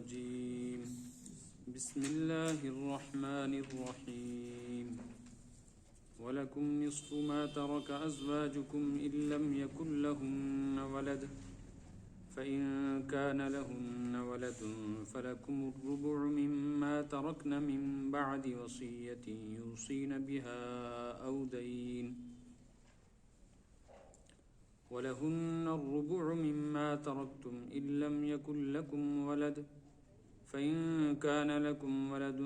الرجيم بسم الله الرحمن الرحيم ولكم نصف ما ترك أزواجكم إن لم يكن لهن ولد فإن كان لهن ولد فلكم الربع مما تركن من بعد وصية يوصين بها أو دين ولهن الربع مما تركتم إن لم يكن لكم ولد فإن كان لكم ولد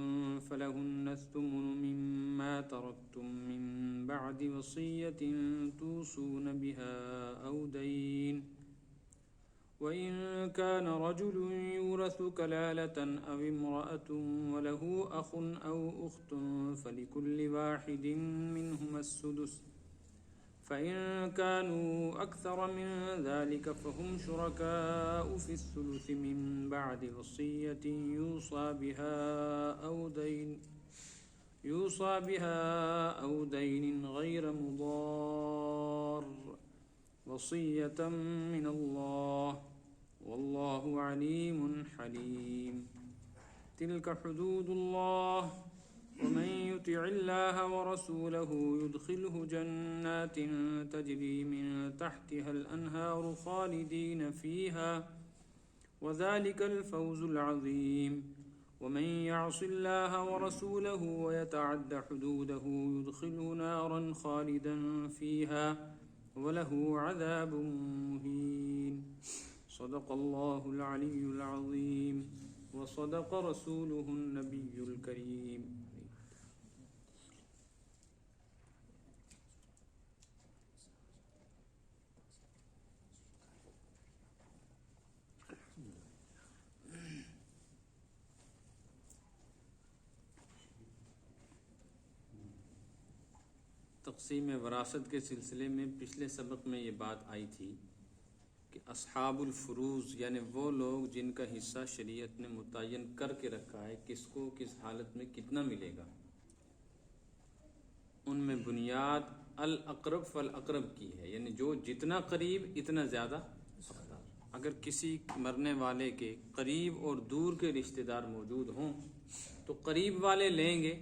فلهن الثمن مما تركتم من بعد وصية توصون بها أو دين وإن كان رجل يورث كلالة أو امرأة وله أخ أو أخت فلكل واحد منهما السدس فإن كانوا أكثر من ذلك فهم شركاء في الثلث من بعد وصية يوصى بها أو دين غير مضار وصية من الله والله عليم حليم تلك حدود الله ومن يطع الله ورسوله يدخله جنات تجري من تحتها الأنهار خالدين فيها وذلك الفوز العظيم ومن يعص الله ورسوله ويتعد حدوده يدخله نارا خالدا فيها وله عذاب مهين صدق الله العلي العظيم وصدق رسوله النبي الكريم. تقسیم وراثت کے سلسلے میں پچھلے سبق میں یہ بات آئی تھی کہ اصحاب الفروض یعنی وہ لوگ جن کا حصہ شریعت نے متعین کر کے رکھا ہے کس کو کس حالت میں کتنا ملے گا، ان میں بنیاد الاقرب فالاقرب کی ہے، یعنی جو جتنا قریب اتنا زیادہ حقدار۔ اگر کسی مرنے والے کے قریب اور دور کے رشتہ دار موجود ہوں تو قریب والے لیں گے،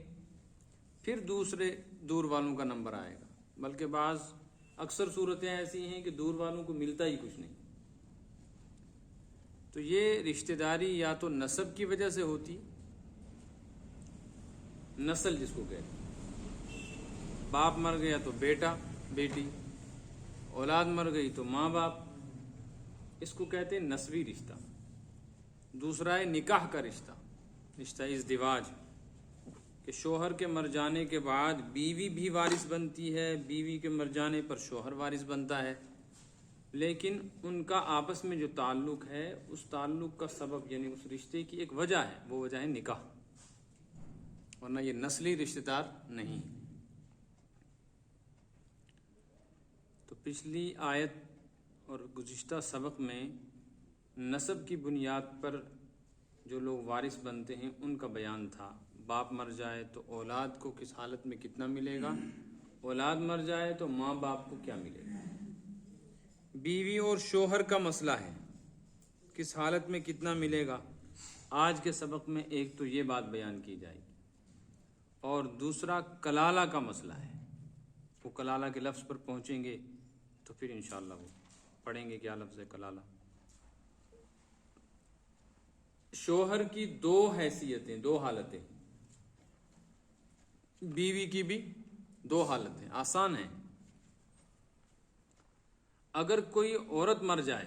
پھر دوسرے دور والوں کا نمبر آئے گا، بلکہ بعض اکثر صورتیں ایسی ہیں کہ دور والوں کو ملتا ہی کچھ نہیں۔ تو یہ رشتہ داری یا تو نسب کی وجہ سے ہوتی، نسل جس کو کہتے ہیں، باپ مر گیا تو بیٹا بیٹی، اولاد مر گئی تو ماں باپ، اس کو کہتے ہیں نسبی رشتہ۔ دوسرا ہے نکاح کا رشتہ، رشتہ ازدواج، کہ شوہر کے مر جانے کے بعد بیوی بھی وارث بنتی ہے، بیوی کے مر جانے پر شوہر وارث بنتا ہے، لیکن ان کا آپس میں جو تعلق ہے اس تعلق کا سبب یعنی اس رشتے کی ایک وجہ ہے، وہ وجہ ہے نکاح، ورنہ یہ نسلی رشتہ دار نہیں۔ تو پچھلی آیت اور گزشتہ سبق میں نسب کی بنیاد پر جو لوگ وارث بنتے ہیں ان کا بیان تھا۔ باپ مر جائے تو اولاد کو کس حالت میں کتنا ملے گا، اولاد مر جائے تو ماں باپ کو کیا ملے گا۔ بیوی اور شوہر کا مسئلہ ہے، کس حالت میں کتنا ملے گا۔ آج کے سبق میں ایک تو یہ بات بیان کی جائے گی، اور دوسرا کلالہ کا مسئلہ ہے۔ وہ کلالہ کے لفظ پر پہنچیں گے تو پھر انشاءاللہ وہ پڑھیں گے کیا لفظ ہے کلالہ۔ شوہر کی دو حیثیتیں، دو حالتیں، بیوی کی بھی دو حالتیں، آسان ہیں۔ اگر کوئی عورت مر جائے،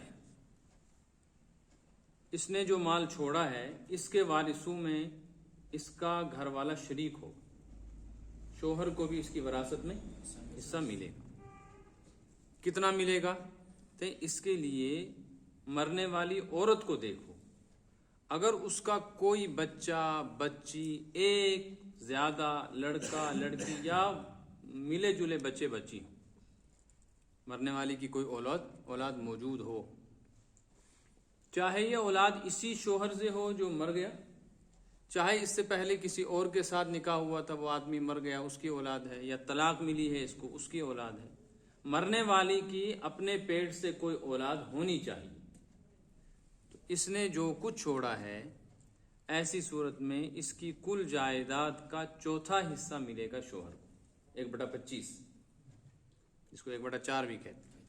اس نے جو مال چھوڑا ہے اس کے وارثوں میں اس کا گھر والا شریک ہو، شوہر کو بھی اس کی وراثت میں حصہ ملے گا۔ کتنا ملے گا؟ تو اس کے لیے مرنے والی عورت کو دیکھو، اگر اس کا کوئی بچہ بچی، ایک زیادہ لڑکا لڑکی یا ملے جلے بچے بچی، مرنے والی کی کوئی اولاد موجود ہو، چاہے یہ اولاد اسی شوہر سے ہو جو مر گیا، چاہے اس سے پہلے کسی اور کے ساتھ نکاح ہوا تھا، وہ آدمی مر گیا، اس کی اولاد ہے، یا طلاق ملی ہے اس کو، اس کی اولاد ہے، مرنے والی کی اپنے پیٹ سے کوئی اولاد ہونی چاہیے۔ تو اس نے جو کچھ چھوڑا ہے ایسی صورت میں اس کی کل جائیداد کا چوتھا حصہ ملے گا شوہر کو، 1/25، اس کو 1/4 بھی کہتے ہیں،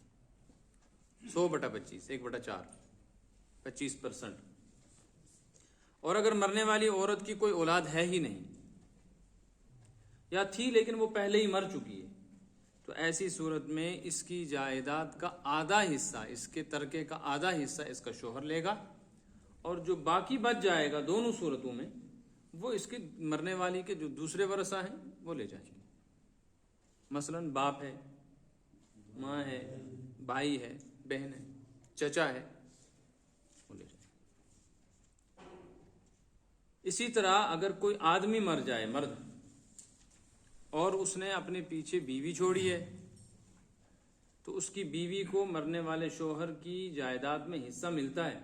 100/25، 1/4، 25%۔ اور اگر مرنے والی عورت کی کوئی اولاد ہے ہی نہیں، یا تھی لیکن وہ پہلے ہی مر چکی ہے، تو ایسی صورت میں اس کی جائیداد کا آدھا حصہ، اس کے ترکے کا آدھا حصہ اس کا شوہر لے گا، اور جو باقی بچ جائے گا دونوں صورتوں میں وہ اس کے مرنے والی کے جو دوسرے ورثہ ہیں وہ لے جائیں گے۔ مثلا باپ ہے، ماں ہے، بھائی ہے، بہن ہے، چچا ہے، وہ لے جائیں گے۔ اسی طرح اگر کوئی آدمی مر جائے، مرد، اور اس نے اپنے پیچھے بیوی چھوڑی ہے، تو اس کی بیوی کو مرنے والے شوہر کی جائیداد میں حصہ ملتا ہے،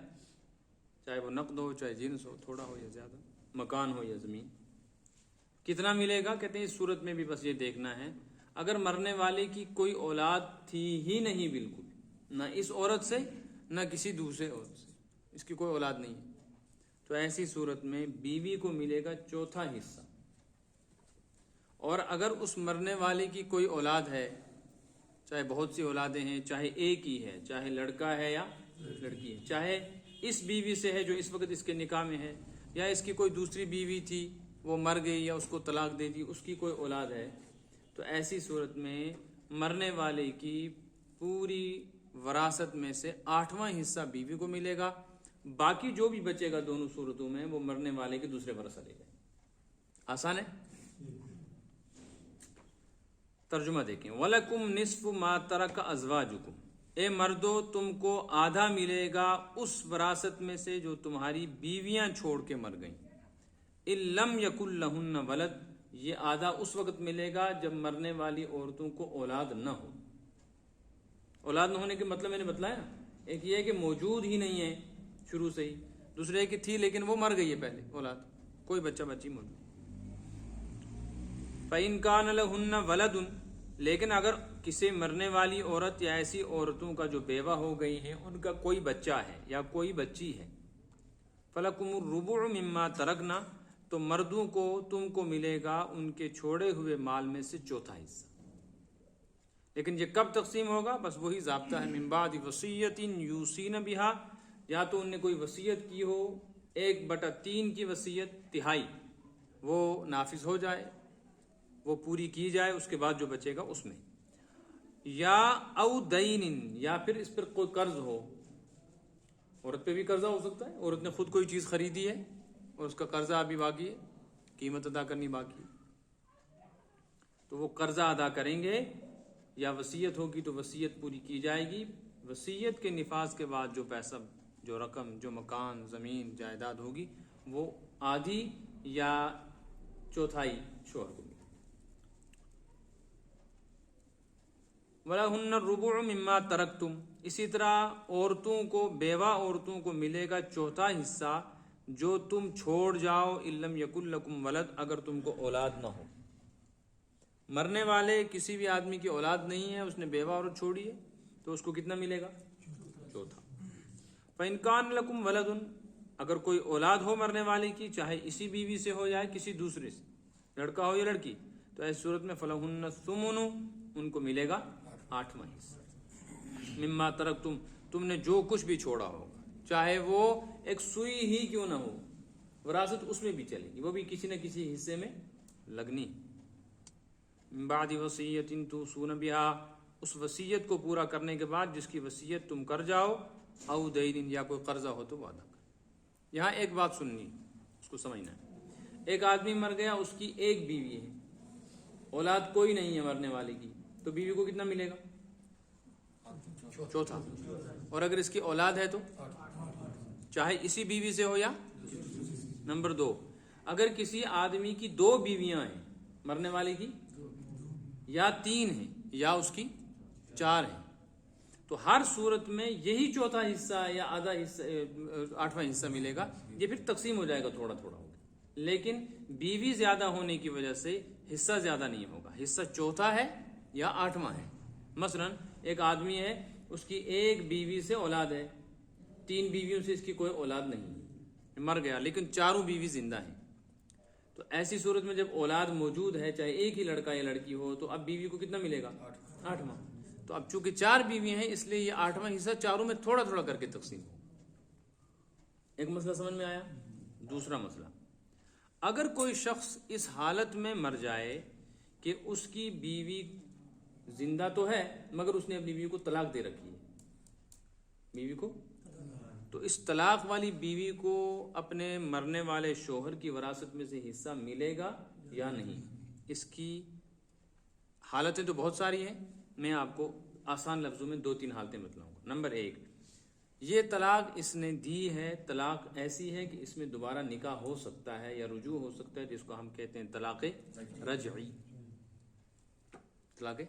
چاہے وہ نقد ہو، چاہے جنس ہو، تھوڑا ہو یا زیادہ، مکان ہو یا زمین۔ کتنا ملے گا؟ کہتے ہیں اس صورت میں بھی بس یہ دیکھنا ہے، اگر مرنے والے کی کوئی اولاد تھی ہی نہیں، بالکل نہ اس عورت سے نہ کسی دوسرے عورت سے، اس کی کوئی اولاد نہیں ہے، تو ایسی صورت میں بیوی کو ملے گا چوتھا حصہ۔ اور اگر اس مرنے والے کی کوئی اولاد ہے، چاہے بہت سی اولادیں ہیں، چاہے ایک ہی ہے، چاہے لڑکا ہے یا لڑکی ہے، چاہے اس بیوی سے ہے جو اس وقت اس کے نکاح میں ہے، یا اس کی کوئی دوسری بیوی تھی وہ مر گئی یا اس کو طلاق دے دی، اس کی کوئی اولاد ہے، تو ایسی صورت میں مرنے والے کی پوری وراثت میں سے 8واں حصہ بیوی کو ملے گا، باقی جو بھی بچے گا دونوں صورتوں میں وہ مرنے والے کے دوسرے ورثہ لے گئے۔ آسان ہے؟ ترجمہ دیکھیں، وَلَكُمْ نِصْفُ مَا تَرَكَ أَزْوَاجُكُمْ، اے مردو تم کو آدھا ملے گا اس وراثت میں سے جو تمہاری بیویاں چھوڑ کے مر گئیں، إِن لَمْ يَكُنْ لَهُنَّ وَلَدٌ، یہ آدھا اس وقت ملے گا جب مرنے والی عورتوں کو اولاد نہ ہو۔ اولاد نہ ہونے کے مطلب میں نے بتلایا، ایک یہ ہے کہ موجود ہی نہیں ہے شروع سے ہی، دوسرے کہ تھی لیکن وہ مر گئی ہے پہلے، اولاد کوئی بچہ بچی موجود۔ فَإِن كَانَ لَهُنَّ وَلَدٌ، لیکن اگر کسی مرنے والی عورت یا ایسی عورتوں کا جو بیوہ ہو گئی ہیں ان کا کوئی بچہ ہے یا کوئی بچی ہے، فَلَكُمُ الرُّبُعُ مِمَّا تَرَكْنَا، تو مردوں کو تم کو ملے گا ان کے چھوڑے ہوئے مال میں سے چوتھا حصہ۔ لیکن یہ کب تقسیم ہوگا؟ بس وہی ضابطہ ہے، من بعد وصیۃ یوصین بہا، یا تو ان نے کوئی وصیت کی ہو، 1/3 کی وصیت، تہائی، وہ نافذ ہو جائے، وہ پوری کی جائے، اس کے بعد جو بچے گا اس میں، یا او دین، یا پھر اس پر کوئی قرض ہو، عورت پہ بھی قرضہ ہو سکتا ہے، عورت نے خود کوئی چیز خریدی ہے اور اس کا قرضہ ابھی باقی ہے، قیمت ادا کرنی باقی ہے، تو وہ قرضہ ادا کریں گے، یا وصیت ہوگی تو وصیت پوری کی جائے گی، وصیت کے نفاذ کے بعد جو پیسہ، جو رقم، جو مکان، زمین، جائیداد ہوگی وہ آدھی یا چوتھائی شوہر کو ملے۔ وَلَهُنَّ الرُّبُعُ مِمَّا تَرَكْتُمْ، اسی طرح عورتوں کو، بیوہ عورتوں کو ملے گا چوتھا حصہ جو تم چھوڑ جاؤ، إِن لَمْ يَكُنْ لَكُمْ وَلَدٌ، اگر تم کو اولاد نہ ہو۔ مرنے والے کسی بھی آدمی کی اولاد نہیں ہے، اس نے بیوہ عورت چھوڑی ہے، تو اس کو کتنا ملے گا؟ چوتھا۔ فَإِن كَانَ لَكُمْ وَلَدٌ، اگر کوئی اولاد ہو مرنے والے کی، چاہے اسی بیوی سے ہو یا کسی دوسرے سے، لڑکا ہو یا لڑکی، تو ایسی صورت میں فَلَهُنَّ الثُّمُنُ، ان کو ملے گا 8واں حصہ، مما ترکتم، تم نے جو کچھ بھی چھوڑا ہوگا، چاہے وہ ایک سوئی ہی کیوں نہ ہو، وراثت اس میں بھی چلے گی، وہ بھی کسی نہ کسی حصے میں لگنی۔ من بعد وصیۃ توصون بہا، اس وصیت کو پورا کرنے کے بعد جس کی وصیت تم کر جاؤ، او دین، یا کوئی قرضہ ہو تو وہ ادا کر۔ یہاں ایک بات سننی، اس کو سمجھنا ہے، ایک آدمی مر گیا، اس کی ایک بیوی ہے، اولاد کوئی نہیں ہے مرنے والے کی، تو بیوی کو کتنا ملے گا؟ چوتھا۔ اور اگر اس کی اولاد ہے تو چاہے اسی بیوی سے ہو یا نمبر 2، اگر کسی آدمی کی 2 بیویاں ہیں مرنے والے کی، یا 3 ہیں یا اس کی 4 ہیں، تو ہر صورت میں یہی چوتھا حصہ یا آدھا حصہ، 8واں حصہ ملے گا۔ یہ پھر تقسیم ہو جائے گا تھوڑا تھوڑا ہوگا، لیکن بیوی زیادہ ہونے کی وجہ سے حصہ زیادہ نہیں ہوگا، حصہ چوتھا ہے یا 8واں ہے۔ مثلا ایک آدمی ہے، اس کی ایک بیوی سے اولاد ہے، 3 بیویوں سے اس کی کوئی اولاد نہیں ہے، مر گیا لیکن چاروں بیوی زندہ ہیں، تو ایسی صورت میں جب اولاد موجود ہے، چاہے ایک ہی لڑکا یا لڑکی ہو، تو اب بیوی کو کتنا ملے گا؟ 8واں۔ تو اب چونکہ 4 بیوی ہیں اس لیے یہ 8واں حصہ چاروں میں تھوڑا تھوڑا کر کے تقسیم ہو۔ ایک مسئلہ سمجھ میں آیا؟ دوسرا مسئلہ، اگر کوئی شخص اس حالت میں مر جائے کہ اس کی بیوی زندہ تو ہے مگر اس نے اپنی بیوی کو طلاق دے رکھی ہے، بیوی کو، تو اس طلاق والی بیوی کو اپنے مرنے والے شوہر کی وراثت میں سے حصہ ملے گا یا نہیں؟ اس کی حالتیں تو بہت ساری ہیں، میں آپ کو آسان لفظوں میں 2-3 حالتیں بتلاؤں گا۔ نمبر 1، یہ طلاق اس نے دی ہے، طلاق ایسی ہے کہ اس میں دوبارہ نکاح ہو سکتا ہے یا رجوع ہو سکتا ہے، جس کو ہم کہتے ہیں طلاق رجعی۔ طلاق،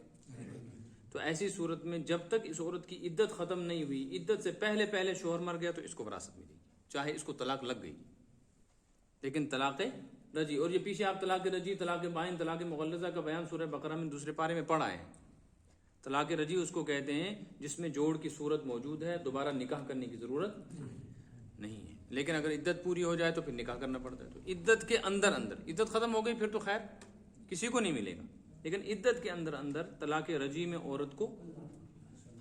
تو ایسی صورت میں جب تک اس عورت کی عدت ختم نہیں ہوئی، عدت سے پہلے پہلے شوہر مر گیا، تو اس کو وراثت ملے گی، چاہے اس کو طلاق لگ گئی، لیکن طلاق رجعی۔ اور یہ پیچھے آپ طلاق رجعی، طلاق بائن، طلاق مغلظہ کا بیان سورہ بقرہ میں 2 پارے میں پڑھا ہے۔ طلاق رجعی اس کو کہتے ہیں جس میں جوڑ کی صورت موجود ہے، دوبارہ نکاح کرنے کی ضرورت نہیں ہے، لیکن اگر عدت پوری ہو جائے تو پھر نکاح کرنا پڑتا ہے۔ تو عدت کے اندر عدت ختم ہو گئی پھر تو خیر کسی کو نہیں ملے گا، لیکن عدت کے اندر طلاق رجعی میں عورت کو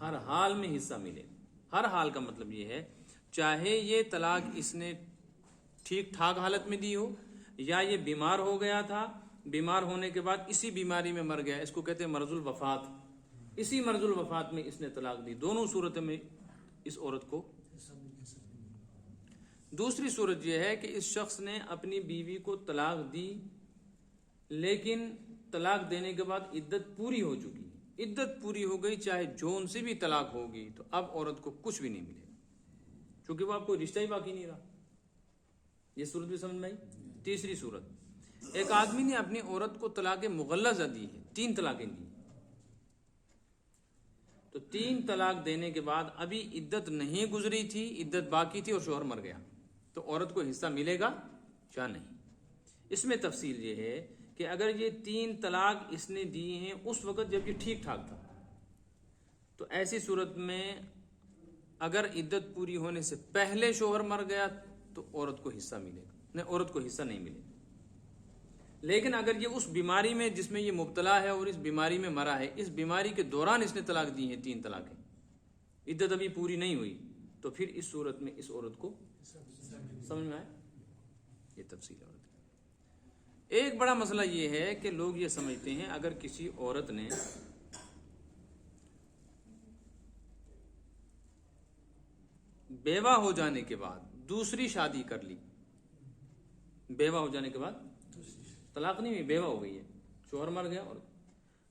ہر حال میں حصہ ملے گا۔ ہر حال کا مطلب یہ ہے چاہے یہ طلاق اس نے ٹھیک ٹھاک حالت میں دی ہو یا یہ بیمار ہو گیا تھا، بیمار ہونے کے بعد اسی بیماری میں مر گیا، اس کو کہتے ہیں مرض الوفات، اسی مرض الوفات میں اس نے طلاق دی، دونوں صورتوں میں اس عورت کو۔ دوسری صورت یہ ہے کہ اس شخص نے اپنی بیوی کو طلاق دی، لیکن طلاق دینے کے بعد عدت پوری ہو چکی، عدت پوری ہو گئی، چاہے جون سے بھی طلاق ہوگی، تو اب عورت کو کچھ بھی نہیں ملے گا، چونکہ وہ اب کوئی رشتہ ہی باقی نہیں رہا۔ یہ صورت بھی سمجھ میں آئی؟ تیسری صورت، ایک آدمی نے اپنی عورت کو طلاق مغلظہ دی ہے، 3 طلاقیں دی، تو 3 طلاق دینے کے بعد ابھی عدت نہیں گزری تھی، عدت باقی تھی اور شوہر مر گیا، تو عورت کو حصہ ملے گا یا نہیں؟ اس میں تفصیل یہ ہے کہ اگر یہ 3 طلاق اس نے دی ہیں اس وقت جب یہ ٹھیک ٹھاک تھا، تو ایسی صورت میں اگر عدت پوری ہونے سے پہلے شوہر مر گیا تو عورت کو حصہ ملے گا، نہیں، عورت کو حصہ نہیں ملے گا۔ لیکن اگر یہ اس بیماری میں جس میں یہ مبتلا ہے اور اس بیماری میں مرا ہے، اس بیماری کے دوران اس نے طلاق دی ہیں 3 طلاقیں، عدت ابھی پوری نہیں ہوئی، تو پھر اس صورت میں اس عورت کو سمجھ میں آئے؟ یہ تفصیل ہے۔ ایک بڑا مسئلہ یہ ہے کہ لوگ یہ سمجھتے ہیں اگر کسی عورت نے بیوہ ہو جانے کے بعد دوسری شادی کر لی، بیوہ ہو جانے کے بعد طلاق نہیں ہوئی، بیوہ ہو گئی ہے، شوہر مر گیا، اور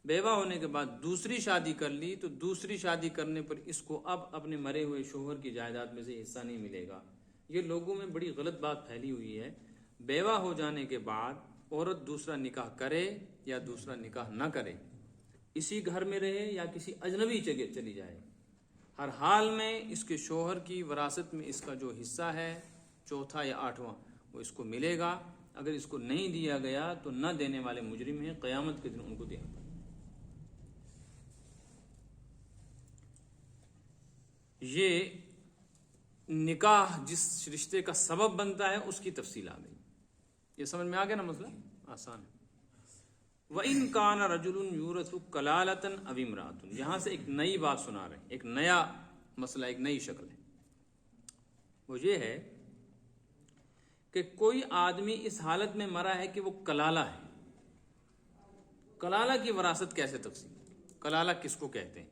بیوہ ہونے کے بعد دوسری شادی کر لی، تو دوسری شادی کرنے پر اس کو اب اپنے مرے ہوئے شوہر کی جائیداد میں سے حصہ نہیں ملے گا۔ یہ لوگوں میں بڑی غلط بات پھیلی ہوئی ہے، بیوہ ہو جانے کے بعد عورت دوسرا نکاح کرے یا دوسرا نکاح نہ کرے، اسی گھر میں رہے یا کسی اجنبی جگہ چلی جائے، ہر حال میں اس کے شوہر کی وراثت میں اس کا جو حصہ ہے 4تھا یا 8واں وہ اس کو ملے گا۔ اگر اس کو نہیں دیا گیا تو نہ دینے والے مجرم ہیں، قیامت کے دن ان کو دینا پڑے۔ یہ نکاح جس رشتے کا سبب بنتا ہے اس کی تفصیل آ گئی، یہ سمجھ میں آ گیا نا؟ مسئلہ آسان ہے۔ وَإِن كَانَ رَجُلٌ يُورَثُ كَلَالَةً أَوِ امْرَأَةٌ، یہاں سے ایک نئی بات سنا رہے ہیں، ایک نیا مسئلہ، ایک نئی شکل ہے۔ وہ یہ ہے کہ کوئی آدمی اس حالت میں مرا ہے کہ وہ کلالہ ہے۔ کلالہ کی وراثت کیسے تقسیم؟ کلالہ کس کو کہتے ہیں؟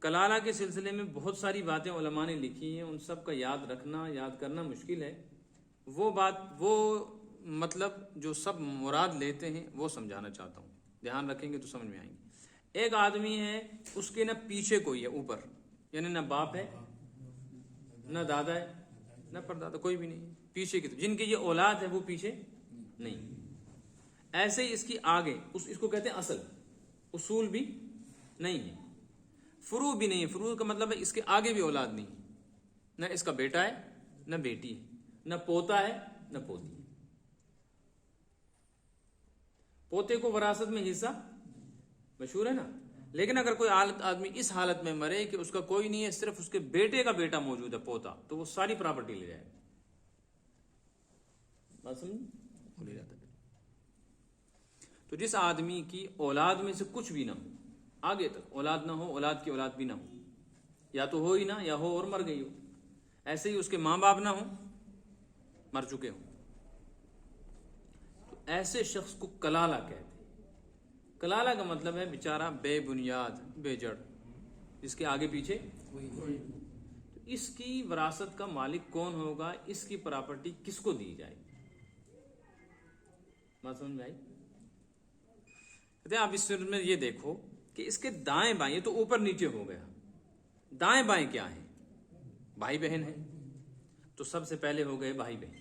کلالہ کے سلسلے میں بہت ساری باتیں علماء نے لکھی ہیں، ان سب کا یاد رکھنا، یاد کرنا مشکل ہے۔ وہ مطلب جو سب مراد لیتے ہیں وہ سمجھانا چاہتا ہوں، دھیان رکھیں گے تو سمجھ میں آئیں گے۔ ایک آدمی ہے، اس کے نہ پیچھے کوئی ہے، اوپر، یعنی نہ باپ ہے، نہ دادا ہے، نہ پردادا، کوئی بھی نہیں، پیچھے کی، جن کی یہ اولاد ہے وہ پیچھے نہیں۔ ایسے ہی اس کی آگے، اس کو کہتے ہیں اصل، اصول بھی نہیں ہے، فروع بھی نہیں ہے۔ فروع کا مطلب ہے اس کے آگے بھی اولاد نہیں ہے، نہ اس کا بیٹا ہے نہ بیٹی ہے، نہ پوتا ہے نہ پوتی ہے۔ پوتے کو وراثت میں حصہ مشہور ہے نا، لیکن اگر کوئی آدمی اس حالت میں مرے کہ اس کا کوئی نہیں ہے، صرف اس کے بیٹے کا بیٹا موجود ہے، پوتا، تو وہ ساری پراپرٹی لے جائے گا، بات سمجھ کھل ہی جاتا ہے۔ تو جس آدمی کی اولاد میں سے کچھ بھی نہ ہو، آگے تک اولاد نہ ہو، اولاد کی اولاد بھی نہ ہو، یا تو ہو ہی نہ یا ہو اور مر گئی ہو، ایسے ہی اس کے ماں باپ نہ ہو، مر چکے ہوں، تو ایسے شخص کو کلالہ کہتے ہیں۔ کلالہ کا مطلب ہے بیچارہ بے بنیاد، بے جڑ، جس کے آگے پیچھے تو اس کی وراثت کا مالک کون ہوگا، اس کی پراپرٹی کس کو دی جائے گی؟ بات سمجھ میں آئی؟ کہتے ہیں آپ اس صورت میں یہ دیکھو کہ اس کے دائیں بائیں، یہ تو اوپر نیچے ہو گیا، دائیں بائیں کیا ہیں؟ بھائی بہن ہیں، تو سب سے پہلے ہو گئے بھائی بہن،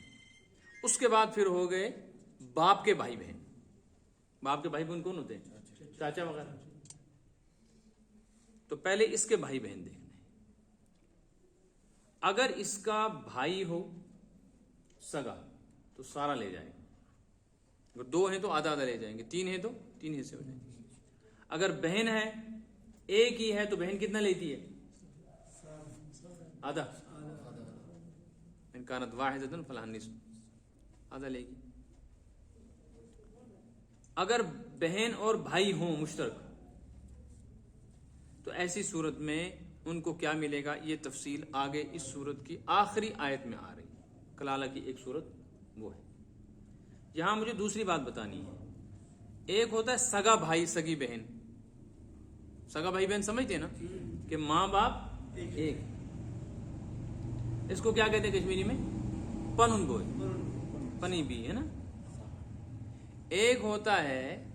اس کے بعد پھر ہو گئے باپ کے بھائی بہن۔ باپ کے بھائی بہن کون ہوتے ہیں؟ چاچا وغیرہ۔ تو پہلے اس کے بھائی بہن دیکھنے، اگر اس کا بھائی ہو سگا تو سارا لے جائے گا، اگر 2 ہیں تو آدھا آدھا لے جائیں گے، 3 ہیں تو 3 حصے ہو جائیں گے۔ اگر بہن ہے، ایک ہی ہے، تو بہن کتنا لیتی ہے؟ آدھا۔ ان کانت واحدۃ فلہا النصف، آدھا لے گی۔ اگر بہن اور بھائی ہوں مشترک، تو ایسی صورت میں ان کو کیا ملے گا؟ یہ تفصیل آگے اس صورت کی آخری آیت میں آ رہی ہے۔ کلالہ کی ایک صورت وہ ہے۔ یہاں مجھے دوسری بات بتانی ہے، ایک ہوتا ہے سگا بھائی سگی بہن، سگا بھائی بہن سمجھتے ہیں نا کہ ماں باپ ایک، اس کو کیا کہتے ہیں کشمیری میں؟ پنن بوئے، پنی بھی ہے نا۔ ایک ہوتا ہے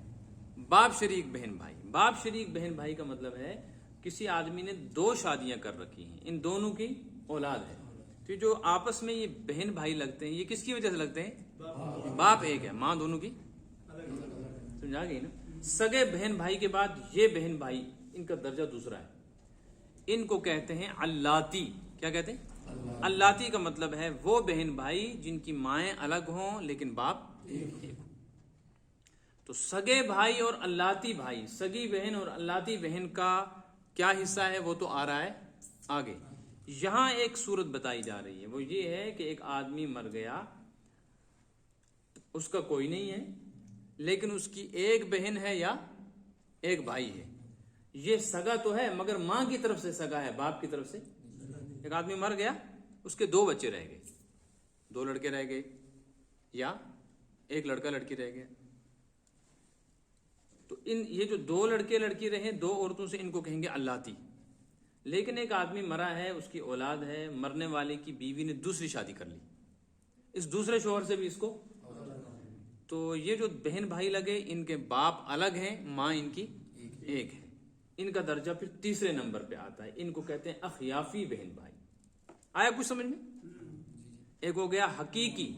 باپ شریک بہن بھائی۔ باپ شریک بہن بھائی کا مطلب ہے کسی آدمی نے 2 شادیاں کر رکھی ہیں، ان دونوں کی اولاد ہے، تو جو آپس میں یہ بہن بھائی لگتے ہیں، یہ کس کی وجہ سے لگتے ہیں؟ باپ ایک ہے، ماں دونوں کی، سمجھا گئی نا۔ سگے بہن بھائی کے بعد یہ بہن بھائی، ان کا درجہ دوسرا ہے، ان کو کہتے ہیں اللاتی۔ کیا کہتے ہیں؟ اللاتی کا مطلب ہے وہ بہن بھائی جن کی مائیں الگ ہوں لیکن باپ ایک ہو۔ تو سگے بھائی اور اللاتی بھائی، سگی بہن اور اللاتی بہن کا کیا حصہ ہے وہ تو آ رہا ہے آگے۔ یہاں ایک صورت بتائی جا رہی ہے، وہ یہ ہے کہ ایک آدمی مر گیا، اس کا کوئی نہیں ہے، لیکن اس کی ایک بہن ہے یا ایک بھائی ہے، یہ سگا تو ہے مگر ماں کی طرف سے سگا ہے، باپ کی طرف سے۔ ایک آدمی مر گیا، اس کے 2 بچے رہ گئے، 2 لڑکے رہ گئے یا ایک لڑکا لڑکی رہ گیا، تو یہ جو 2 لڑکے لڑکی رہے 2 عورتوں سے، ان کو کہیں گے اللاتی۔ لیکن ایک آدمی مرا ہے، اس کی اولاد ہے، مرنے والے کی بیوی نے دوسری شادی کر لی، اس دوسرے شوہر سے بھی اس کو، تو یہ جو بہن بھائی لگے، ان کے باپ الگ ہیں، ماں ان کی ایک ہے، ان کا درجہ پھر تیسرے نمبر پہ آتا ہے، ان کو کہتے ہیں اخیافی بہن بھائی۔ آیا کچھ سمجھ میں؟ ایک ہو گیا حقیقی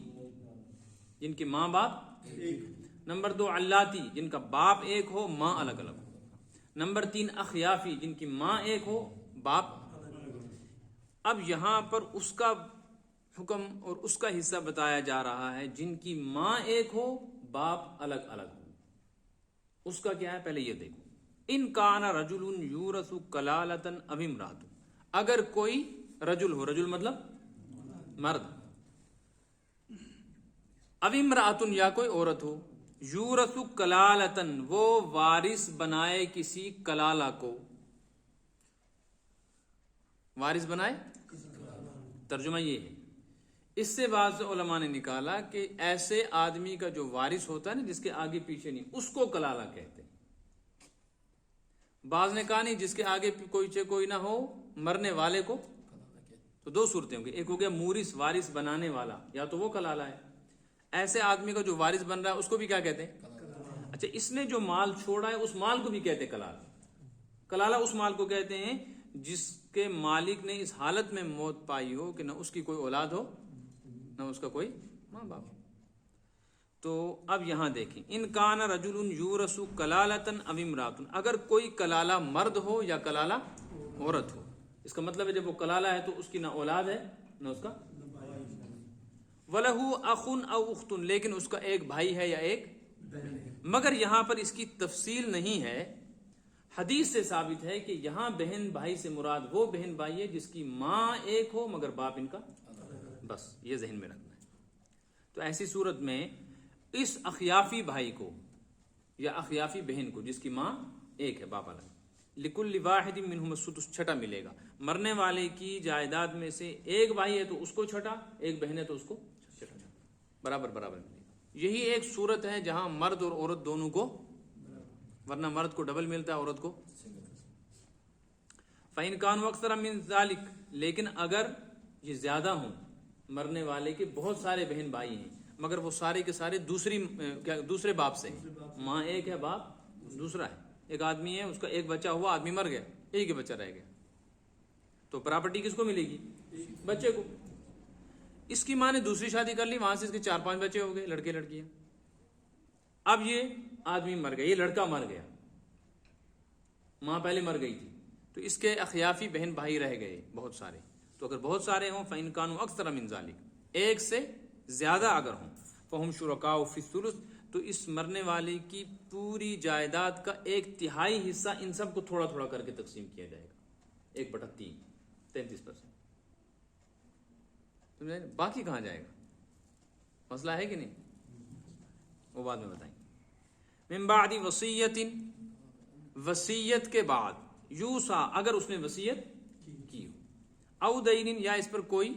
جن کی ماں باپ ایک، نمبر 2 اللاتی جن کا باپ ایک ہو ماں الگ الگ ہو، نمبر 3 اخیافی جن کی ماں ایک ہو باپ۔ اب یہاں پر اس کا حکم اور اس کا حصہ بتایا جا رہا ہے جن کی ماں ایک ہو باپ الگ الگ ہو، اس کا کیا ہے پہلے یہ دیکھو۔ ان کان رجل یورث کلالۃ او امرأۃ، اگر کوئی رجل ہو، رجل مطلب مرد، او امرأۃ یا کوئی عورت ہو، یورث کلالۃ وہ وارث بنائے کسی کلالہ کو، وارث بنائے، ترجمہ یہ ہے۔ اس سے بعض علماء نے نکالا کہ ایسے آدمی کا جو وارث ہوتا ہے نا، جس کے آگے پیچھے نہیں، اس کو کلالہ کہتے ہیں۔ بعض نے کہا نہیں، جس کے آگے کوئی نہ ہو، مرنے والے کو، تو 2 صورتیں ہوں گی، ایک ہو گیا مورث وارث بنانے والا، یا تو وہ کلالہ ہے، ایسے آدمی کا جو وارث بن رہا ہے اس کو بھی کیا کہتے ہیں؟ اچھا، اس نے جو مال چھوڑا ہے اس مال کو بھی کہتے ہیں کلالہ۔ کلالہ اس مال کو کہتے ہیں جس کے مالک نے اس حالت میں موت پائی ہو کہ نہ اس کی کوئی اولاد ہو نہ اس کا کوئی ماں باپ۔ تو اب یہاں دیکھیں، ان کان رجل یورث کلالۃ او امرأۃ، اگر کوئی کلالہ مرد ہو یا کلالہ عورت ہو، اس کا مطلب ہے جب وہ کلالہ ہے تو اس کی نہ اولاد ہے نہ اس کا، وَلَهُ أَخٌ أَوْ أُخْتٌ، لیکن اس کا ایک بھائی ہے یا ایک، مگر یہاں پر اس کی تفصیل نہیں ہے۔ حدیث سے ثابت ہے کہ یہاں بہن بھائی سے مراد وہ بہن بھائی ہے جس کی ماں ایک ہو مگر باپ ان کا، بس یہ ذہن میں رکھنا ہے۔ تو ایسی صورت میں اس اخیافی بھائی کو یا اخیافی بہن کو جس کی ماں ایک ہے باپ الگ، لکل واحد منہم السدس چھٹا ملے گا. مرنے والے کی جائیداد میں سے ایک بھائی ہے تو اس کو چھٹا، ایک بہن ہے تو اس کو چھٹا، برابر برابر ملے گا. یہی ایک صورت ہے جہاں مرد اور عورت دونوں کو، ورنہ مرد کو ڈبل ملتا ہے، عورت کو. فَإِنْ كَانُوا أَكْثَرَ مِنْ ذَلِكَ، لیکن اگر یہ زیادہ ہوں، مرنے والے کے بہت سارے بہن بھائی ہیں مگر وہ سارے کے سارے دوسرے باپ سے ہیں، ماں ایک ہے باپ دوسرا ہے. ایک آدمی ہے، اس کا ایک بچہ ہوا، آدمی مر گیا، ایک ہی بچہ رہ گیا، تو پراپرٹی کس کو ملے گی؟ بچے کو. اس کی ماں نے دوسری شادی کر لی، وہاں سے اس کے 4-5 بچے ہو گئے، لڑکے لڑکیاں. اب یہ آدمی مر گیا، یہ لڑکا مر گیا، ماں پہلے مر گئی تھی، تو اس کے اخیافی بہن بھائی رہ گئے بہت سارے. تو اگر بہت سارے ہوں فَإِنْ كَانُوا أَكْثَرَ مِنْ ذَلِكَ، ایک سے زیادہ اگر ہوں، فَهُمْ شُرَكَاءُ فِي الثُّلُثِ، تو اس مرنے والے کی پوری جائیداد کا 1/3 حصہ ان سب کو تھوڑا تھوڑا کر کے تقسیم کیا جائے گا، 1/3، 33%. باقی کہاں جائے گا؟ مسئلہ ہے کہ نہیں؟ وہ بعد میں بتائیں گے. من بعد وصیت، وصیت کے بعد، یوسا اگر اس نے وصیت کی ہو، او دین یا اس پر کوئی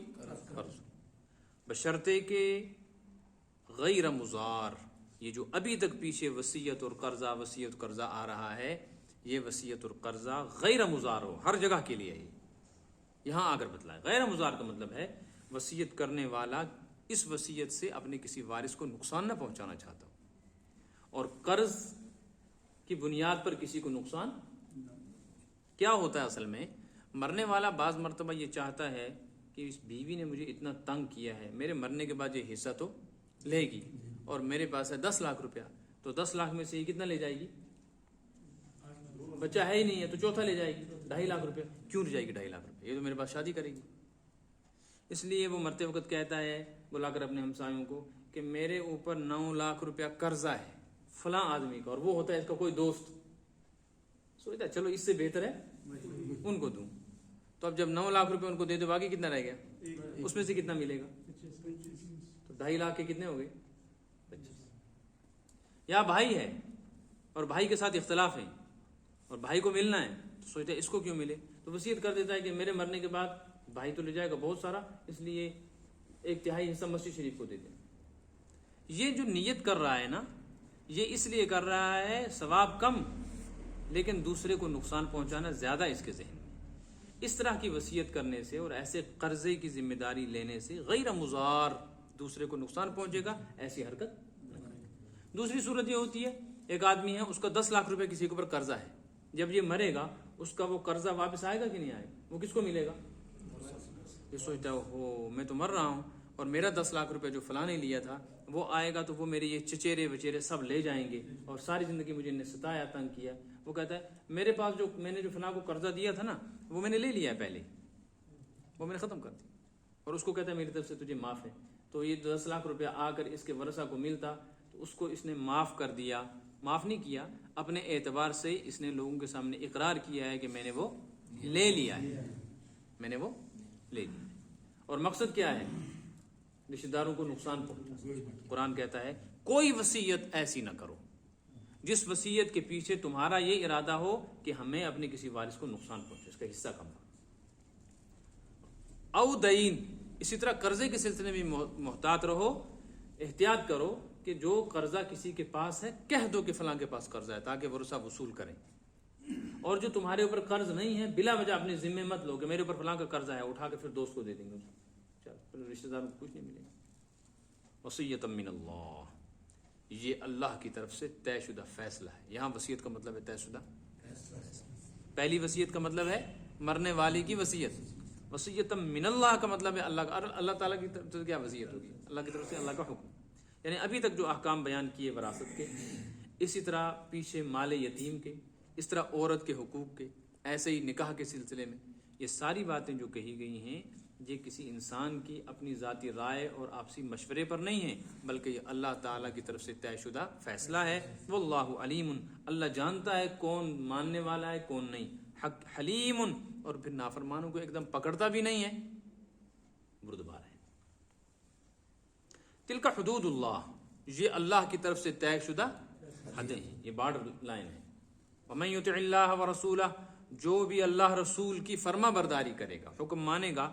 قرض، بشرطے کہ غیر مضار، یہ جو ابھی تک پیچھے وصیت اور قرضہ آ رہا ہے، یہ وصیت اور قرضہ غیر مضار ہو، ہر جگہ کے لیے. یہاں آگر بتلائے غیر مضار کا مطلب ہے وصیت کرنے والا اس وصیت سے اپنے کسی وارث کو نقصان نہ پہنچانا چاہتا ہو، اور قرض کی بنیاد پر کسی کو نقصان. کیا ہوتا ہے اصل میں، مرنے والا بعض مرتبہ یہ چاہتا ہے کہ اس بیوی نے مجھے اتنا تنگ کیا ہے، میرے مرنے کے بعد یہ حصہ تو لے گی، اور میرے پاس ہے 10 لاکھ روپیہ، تو 10 لاکھ میں سے یہ کتنا لے جائے گی؟ بچہ ہے ہی نہیں ہے تو چوتھا لے جائے گی، 2.5 لاکھ روپیہ. کیوں لے جائے گی 2.5 لاکھ روپیہ؟ یہ تو میرے پاس شادی کرے گی. اس لیے وہ مرتے وقت کہتا ہے بلا کر اپنے ہمسایوں کو کہ میرے اوپر 9 لاکھ روپیہ قرضہ ہے فلاں آدمی کا، اور وہ ہوتا ہے اس کا کوئی دوست. سوچتا ہے چلو اس سے بہتر ہے ان کو دوں. تو اب جب 9 لاکھ روپے ان کو دے دو، باقی کتنا رہ گیا؟ اس میں سے کتنا ملے گا؟ تو 2.5 لاکھ کے کتنے ہو گئے؟ 25. یا بھائی ہے اور بھائی کے ساتھ اختلاف ہے اور بھائی کو ملنا ہے، تو سوچتا ہے اس کو کیوں ملے، تو وصیت کر دیتا ہے کہ میرے مرنے کے بعد بھائی تو لے جائے گا بہت سارا، اس لیے 1/3 حصہ مسجد شریف کو دے دیں. یہ جو نیت کر رہا ہے نا، یہ اس لیے کر رہا ہے ثواب کم لیکن دوسرے کو نقصان پہنچانا زیادہ اس کے ذہن میں. اس طرح کی وصیت کرنے سے اور ایسے قرضے کی ذمہ داری لینے سے غیر مضار، دوسرے کو نقصان پہنچے گا، ایسی حرکت. دوسری صورت یہ ہوتی ہے، ایک آدمی ہے، اس کا 10 لاکھ روپے کسی کے اوپر قرضہ ہے، جب یہ مرے گا اس کا وہ قرضہ واپس آئے گا کہ نہیں آئے گا؟ وہ کس کو ملے گا؟ یہ سوچتا ہے ہو میں تو مر رہا ہوں اور میرا 10 لاکھ روپے جو فلاں نے لیا تھا وہ آئے گا تو وہ میرے یہ چچیرے وچیرے سب لے جائیں گے، اور ساری زندگی مجھے نے ستایا، تنگ کیا. وہ کہتا ہے میرے پاس جو میں نے جو فلاں کو قرضہ دیا تھا نا، وہ میں نے لے لیا ہے پہلے، وہ میں نے ختم کر دی، اور اس کو کہتا ہے میری طرف سے تجھے معاف ہے. تو یہ 10 لاکھ روپیہ آ کر اس کے ورثہ کو ملتا تو اس کو اس نے معاف کر دیا. معاف نہیں کیا، اپنے اعتبار سے اس نے لوگوں کے سامنے اقرار کیا ہے کہ میں نے وہ لے لیا ہے، میں نے وہ لے لیا. اور مقصد کیا ہے؟ رشتہ داروں کو نقصان پہنچا. قرآن کہتا ہے کوئی وصیت ایسی نہ کرو جس وصیت کے پیچھے تمہارا یہ ارادہ ہو کہ ہمیں اپنے کسی وارث کو نقصان پہنچے، اس کا حصہ کم ہو. او دین، اسی طرح قرضے کے سلسلے میں محتاط رہو، احتیاط کرو کہ جو قرضہ کسی کے پاس ہے کہہ دو کہ فلاں کے پاس قرضہ ہے تاکہ ورثہ وصول کریں. اور جو تمہارے اوپر قرض نہیں ہے بلا وجہ اپنے ذمے مت لو کہ میرے اوپر فلاں کا قرضہ ہے، اٹھا کے پھر دوست کو دے دیں گے، چل رشتہ داروں کو کچھ نہیں ملے گا. وصیۃ من اللہ، یہ اللہ کی طرف سے طے شدہ فیصلہ ہے. یہاں وصیت کا مطلب ہے طے شدہ. پہلی وصیت کا مطلب ہے مرنے والے کی وصیت. وصیۃ من اللہ کا مطلب ہے اللہ تعالیٰ کی طرف سے کیا وصیت ہوگی؟ اللہ کی طرف سے اللہ کا حکم. یعنی ابھی تک جو احکام بیان کیے وراثت کے، اسی طرح پیچھے مال یتیم کے، اس طرح عورت کے حقوق کے، ایسے ہی نکاح کے سلسلے میں، یہ ساری باتیں جو کہی گئی ہیں یہ کسی انسان کی اپنی ذاتی رائے اور آپسی مشورے پر نہیں ہے، بلکہ یہ اللہ تعالیٰ کی طرف سے طے شدہ فیصلہ ہے. واللہ علیم، اللہ جانتا ہے کون ماننے والا ہے کون نہیں. حلیم، اور پھر نافرمانوں کو ایک دم پکڑتا بھی نہیں ہے، بردبار ہے. تلک حدود اللہ، یہ اللہ کی طرف سے طے شدہ حدیں ہیں، یہ بارڈر لائن ہے. ومن یطع اللہ ورسولہ، جو بھی اللہ رسول کی فرما برداری کرے گا، حکم مانے گا،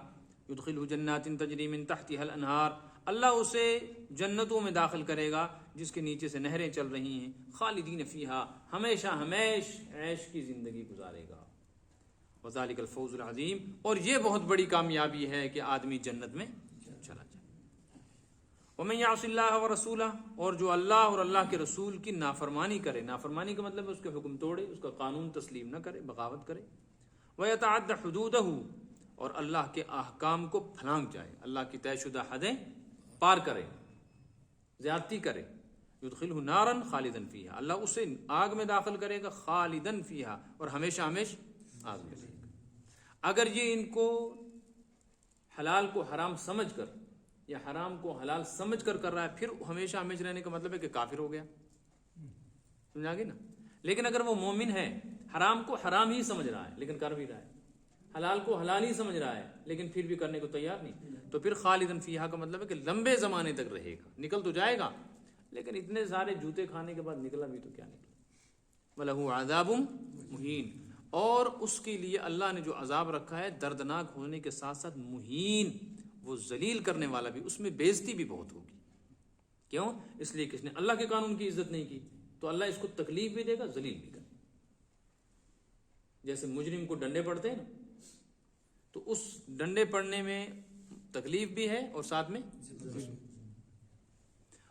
یدخلہ جنات تجری من تحتها الانہار، اللہ اسے جنتوں میں داخل کرے گا جس کے نیچے سے نہریں چل رہی ہیں، خالدین فیہا، ہمیشہ ہمیش عیش کی زندگی گزارے گا. وذالک الفوز العظیم، اور یہ بہت بڑی کامیابی ہے کہ آدمی جنت میں چلا جائے. ومن یعص اللہ ورسولہ، اور جو اللہ اور اللہ کے رسول کی نافرمانی کرے، نافرمانی کا مطلب ہے اس کے حکم توڑے، اس کا قانون تسلیم نہ کرے، بغاوت کرے. ویتعد حدودہ، اور اللہ کے احکام کو پھلانگ جائے، اللہ کی طے شدہ حدیں پار کرے، زیادتی کرے. یدخلہ نارا خالدا فیہا، اللہ اسے آگ میں داخل کرے گا، خالدا فیہا، اور ہمیشہ ہمیش آگ میں رہے گا. اگر یہ ان کو حلال کو حرام سمجھ کر یا حرام کو حلال سمجھ کر کر رہا ہے، پھر ہمیشہ ہمیشہ رہنے کا مطلب ہے کہ کافر ہو گیا، سمجھا گے نا. لیکن اگر وہ مومن ہے، حرام کو حرام ہی سمجھ رہا ہے لیکن کر بھی رہا ہے، حلال کو حلال ہی سمجھ رہا ہے لیکن پھر بھی کرنے کو تیار نہیں، تو پھر خالدن فیہا کا مطلب ہے کہ لمبے زمانے تک رہے گا. نکل تو جائے گا لیکن اتنے سارے جوتے کھانے کے بعد نکلا بھی تو کیا نکلا. وَلَهُ عَذَابٌ مُهِينٌ، اور اس کے لیے اللہ نے جو عذاب رکھا ہے دردناک ہونے کے ساتھ ساتھ مہین، وہ ذلیل کرنے والا بھی، اس میں بےزتی بھی بہت ہوگی. کیوں؟ اس لیے کہ اس نے اللہ کے قانون کی عزت نہیں کی تو اللہ اس کو تکلیف بھی دے گا، ذلیل بھی کرے. جیسے مجرم کو ڈنڈے پڑتے ہیں نا، تو اس ڈنڈے پڑنے میں تکلیف بھی ہے اور ساتھ میں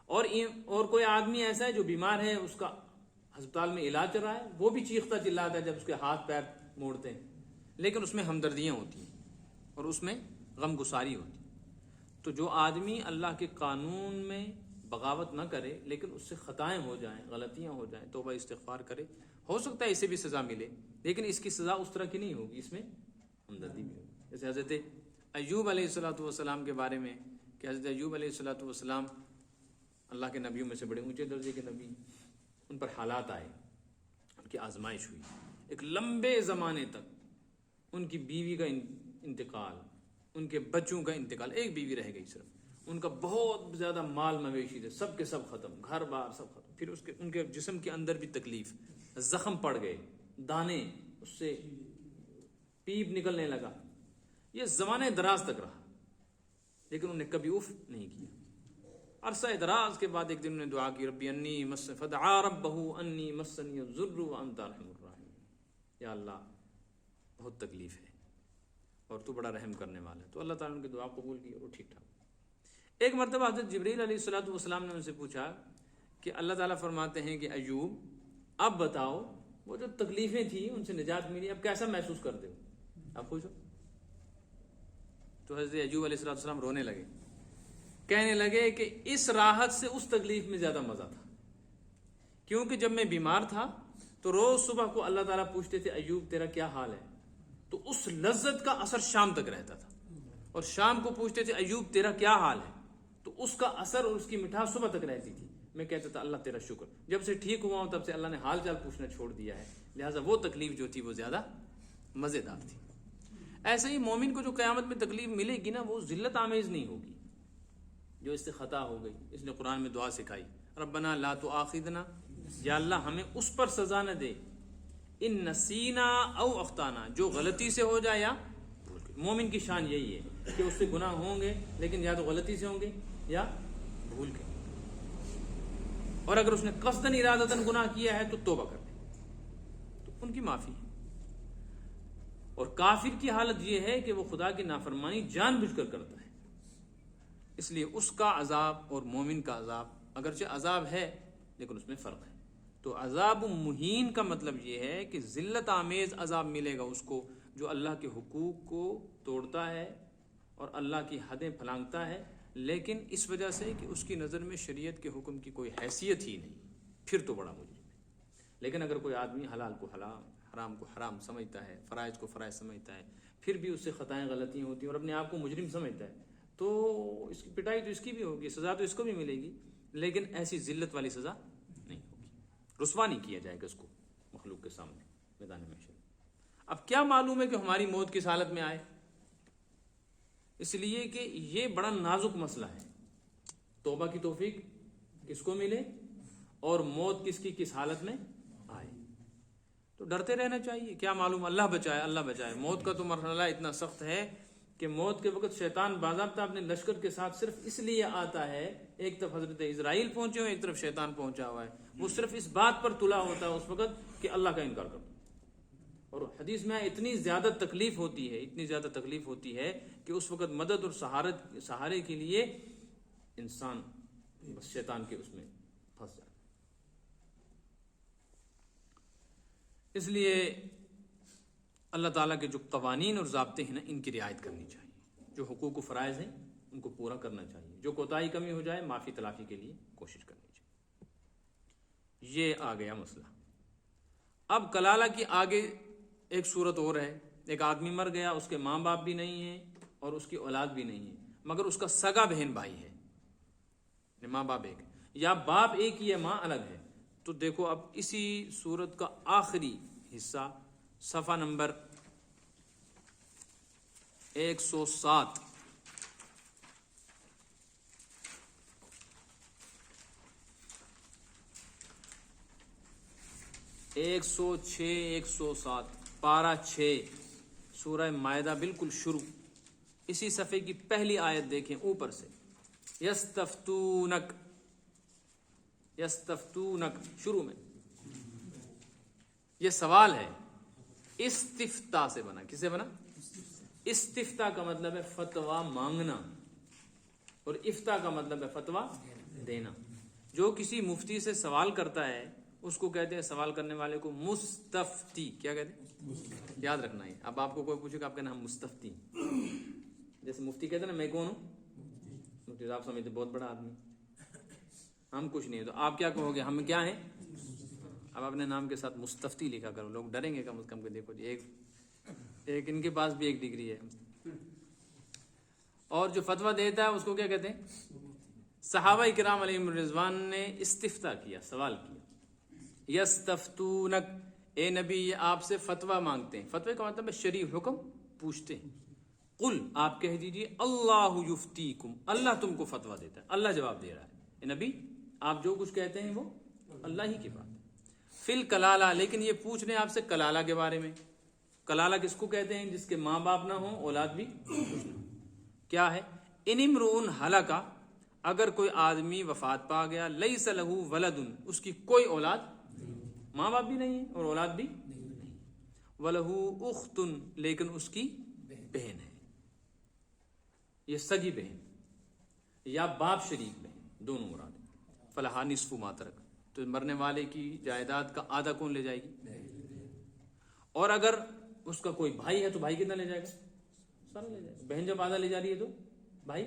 اور کوئی آدمی ایسا ہے جو بیمار ہے، اس کا ہسپتال میں علاج چل رہا ہے، وہ بھی چیختا چلاتا ہے جب اس کے ہاتھ پیر موڑتے ہیں، لیکن اس میں ہمدردیاں ہوتی ہیں اور اس میں غم گساری ہوتی ہے. تو جو آدمی اللہ کے قانون میں بغاوت نہ کرے لیکن اس سے خطائیں ہو جائیں، غلطیاں ہو جائیں، توبہ استغفار کرے، ہو سکتا ہے اسے بھی سزا ملے لیکن اس کی سزا اس طرح کی نہیں ہوگی، اس میں ہمدردی بھی ہوگی. جیسے حضرت ایوب علیہ السلام کے بارے میں کہ حضرت ایوب علیہ السلام اللہ کے نبیوں میں سے بڑے اونچے درجے کے نبی، ان پر حالات آئے، ان کی آزمائش ہوئی، ایک لمبے زمانے تک ان کی بیوی کا انتقال، ان کے بچوں کا انتقال، ایک بیوی رہ گئی صرف، ان کا بہت زیادہ مال مویشی تھے، سب کے سب ختم، گھر بار سب ختم. پھر ان کے جسم کے اندر بھی تکلیف، زخم پڑ گئے، دانے، اس سے پیپ نکلنے لگا. یہ زمانے دراز تک رہا لیکن انہوں نے کبھی اف نہیں کیا. عرصہ دراز کے بعد ایک دن انہوں نے دعا کی، ربی انی مس فدعا ربہ انی مسنی الضر وانت ارحم الراحمین، یا اللہ بہت تکلیف ہے اور تو بڑا رحم کرنے والا ہے. تو اللہ تعالیٰ نے ان کی دعا قبول کی اور ٹھیک ٹھاک. ایک مرتبہ حضرت جبریل علیہ السلام نے ان سے پوچھا کہ اللہ تعالیٰ فرماتے ہیں کہ ایوب اب بتاؤ وہ جو تکلیفیں تھیں ان سے نجات ملی، اب کیسا محسوس کرتے ہو، اب خوش ہو؟ تو حضرت ایوب علیہ السلام رونے لگے، کہنے لگے کہ اس راحت سے اس تکلیف میں زیادہ مزہ تھا، کیونکہ جب میں بیمار تھا تو روز صبح کو اللہ تعالیٰ پوچھتے تھے ایوب تیرا کیا حال ہے، تو اس لذت کا اثر شام تک رہتا تھا، اور شام کو پوچھتے تھے ایوب تیرا کیا حال ہے، تو اس کا اثر اور اس کی مٹھاس صبح تک رہتی تھی. میں کہتا تھا اللہ تیرا شکر، جب سے ٹھیک ہوا ہوں تب سے اللہ نے حال چال پوچھنا چھوڑ دیا ہے، لہٰذا وہ تکلیف جو تھی وہ زیادہ مزیدار تھی. ایسے ہی مومن کو جو قیامت میں تکلیف ملے گی نا، وہ ذلت آمیز نہیں ہوگی، جو اس سے خطا ہو گئی. اس نے قرآن میں دعا سکھائی، ربنا لا تؤاخذنا، یا اللہ ہمیں اس پر سزا نہ دے، ان نسینا او اخطانا، جو غلطی سے ہو جائے یا بھول کے. مومن کی شان یہی ہے کہ اس سے گناہ ہوں گے لیکن یا تو غلطی سے ہوں گے یا بھول کے، اور اگر اس نے قصدن ارادتن گناہ کیا ہے تو توبہ کر لے تو ان کی معافی ہے. اور کافر کی حالت یہ ہے کہ وہ خدا کی نافرمانی جان بوجھ کر کرتا ہے، اس لیے اس کا عذاب اور مومن کا عذاب اگرچہ عذاب ہے لیکن اس میں فرق ہے. تو عذاب مہین کا مطلب یہ ہے کہ ذلت آمیز عذاب ملے گا اس کو جو اللہ کے حقوق کو توڑتا ہے اور اللہ کی حدیں پھلانگتا ہے، لیکن اس وجہ سے کہ اس کی نظر میں شریعت کے حکم کی کوئی حیثیت ہی نہیں، پھر تو بڑا مجرم ہے. لیکن اگر کوئی آدمی حلال کو حلال، حرام کو حرام سمجھتا ہے، فرائض کو فرائض سمجھتا ہے، پھر بھی اس سے خطائیں غلطیاں ہوتی ہیں اور اپنے آپ کو مجرم سمجھتا ہے، تو اس کی پٹائی تو اس کی بھی ہوگی، سزا تو اس کو بھی ملے گی، لیکن ایسی ذلت والی سزا نہیں ہوگی، رسوا نہیں کیا جائے گا اس کو مخلوق کے سامنے میدان محشر. اب کیا معلوم ہے کہ ہماری موت کس حالت میں آئے، اس لیے کہ یہ بڑا نازک مسئلہ ہے. توبہ کی توفیق کس کو ملے اور موت کس کی کس حالت میں آئے. تو ڈرتے رہنا چاہیے. کیا معلوم اللہ بچائے اللہ بچائے. موت کا تو مرحلہ اتنا سخت ہے کہ موت کے وقت شیطان باضابطہ اپنے لشکر کے ساتھ صرف اس لیے آتا ہے. ایک طرف حضرت اسرائیل پہنچے ہوئے، ایک طرف شیطان پہنچا ہوا ہے. وہ صرف اس بات پر تلا ہوتا ہے اس وقت کہ اللہ کا انکار کرتا. اور حدیث میں اتنی زیادہ تکلیف ہوتی ہے کہ اس وقت مدد اور سہارے کے لیے انسان بس شیطان کے اس میں پھنس جائے. اس لیے اللہ تعالیٰ کے جو قوانین اور ضابطے ہیں نا، ان کی رعایت کرنی چاہیے. جو حقوق و فرائض ہیں ان کو پورا کرنا چاہیے. جو کوتاہی کمی ہو جائے معافی تلافی کے لیے کوشش کرنی چاہیے. یہ آ گیا مسئلہ. اب کلالہ کی آگے ایک صورت اور ہے. ایک آدمی مر گیا، اس کے ماں باپ بھی نہیں ہیں اور اس کی اولاد بھی نہیں ہے، مگر اس کا سگا بہن بھائی ہے. ماں باپ ایک یا باپ ایک ہی ہے، ماں الگ ہے. تو دیکھو اب اسی صورت کا آخری حصہ صفحہ نمبر 107. ایک سو چھ 107 پارہ 6 سورہ مائدہ بالکل شروع. اسی صفحے کی پہلی آیت دیکھیں اوپر سے. یستفتونک شروع میں یہ سوال ہے. استفتاء سے بنا. کس سے بنا؟ استفتاء کا مطلب ہے فتویٰ مانگنا اور افتاء کا مطلب ہے فتویٰ دینا. جو کسی مفتی سے سوال کرتا ہے اس کو کہتے ہیں، سوال کرنے والے کو مستفتی. کیا کہتے ہیں؟ یاد رکھنا ہے. اب آپ کو کوئی پوچھے کہ آپ کا نام مستفتی، جیسے مفتی کہتے ہیں نا میں کون ہوں، مفتی صاحب سمجھتے بہت بڑا آدمی، ہم کچھ نہیں ہے. تو آپ کیا کہو گے؟ ہم کیا ہیں؟ اب اپنے نام کے ساتھ مستفتی لکھا کرو. لوگ ڈریں گے کم از کم کہ دیکھو جی ایک ان کے پاس بھی ایک ڈگری ہے. اور جو فتویٰ دیتا ہے اس کو کیا کہتے ہیں؟ صحابہ کرام علیہم الرضوان نے استفتاء کیا، سوال کیا. یستفتونک، اے نبی یہ آپ سے فتویٰ مانگتے ہیں. فتوے کا مطلب ہے شرعی حکم پوچھتے ہیں. قل، آپ کہہ دیجئے اللہ یفتیکم، اللہ تم کو فتویٰ دیتا ہے، اللہ جواب دے رہا ہے. اے نبی آپ جو کچھ کہتے ہیں وہ اللہ ہی کی بات ہے. فی الکلالہ، لیکن یہ پوچھ رہے ہیں آپ سے کلالہ کے بارے میں. کلالہ کس کو کہتے ہیں؟ جس کے ماں باپ نہ ہوں، اولاد بھی کچھ نہ ہو. کیا ہے؟ ان امرؤ ہلک، اگر کوئی آدمی وفات پا گیا، لیس لہ ولد، اس کی کوئی اولاد، ماں باپ بھی نہیں ہے اور اولاد بھی نہیں، ولہ اخت، لیکن اس کی بہن ہے. یہ سگی بہن یا باپ شریک بہن دونوں مراد ہیں. فلہا نصف ما ترک، تو مرنے والے کی جائیداد کا آدھا کون لے جائے گی؟ اور اگر اس کا کوئی بھائی ہے تو بھائی کتنا لے جائے گا؟ سارا لے جائے گا. بہن جب آدھا لے جا رہی ہے تو بھائی.